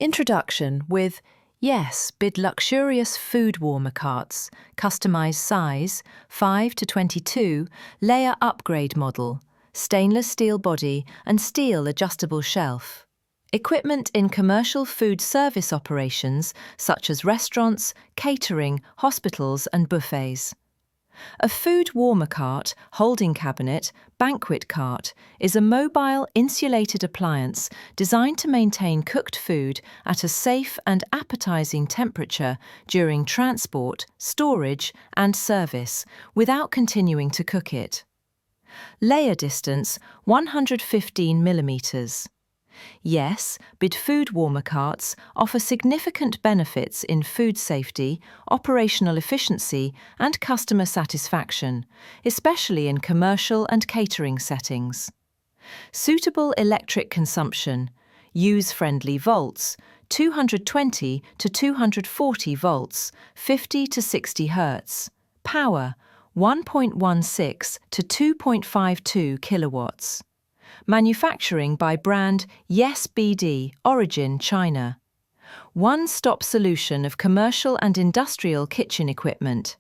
Introduction with Yes, bid luxurious food warmer carts, customized size, 5 to 22, layer upgrade model, stainless steel body and steel adjustable shelf. Equipment in commercial food service operations such as restaurants, catering, hospitals and buffets. A food warmer cart, holding cabinet, banquet cart is a mobile insulated appliance designed to maintain cooked food at a safe and appetizing temperature during transport, storage and service without continuing to cook it. Layer distance 115 millimeters. Yes, bid food warmer carts offer significant benefits in food safety, operational efficiency and customer satisfaction, especially in commercial and catering settings. Suitable electric consumption, use-friendly volts, 220 to 240 volts, 50 to 60 Hz. Power, 1.16 to 2.52 kilowatts. Manufacturing by brand Yes BD, origin China. One-stop solution of commercial and industrial kitchen equipment.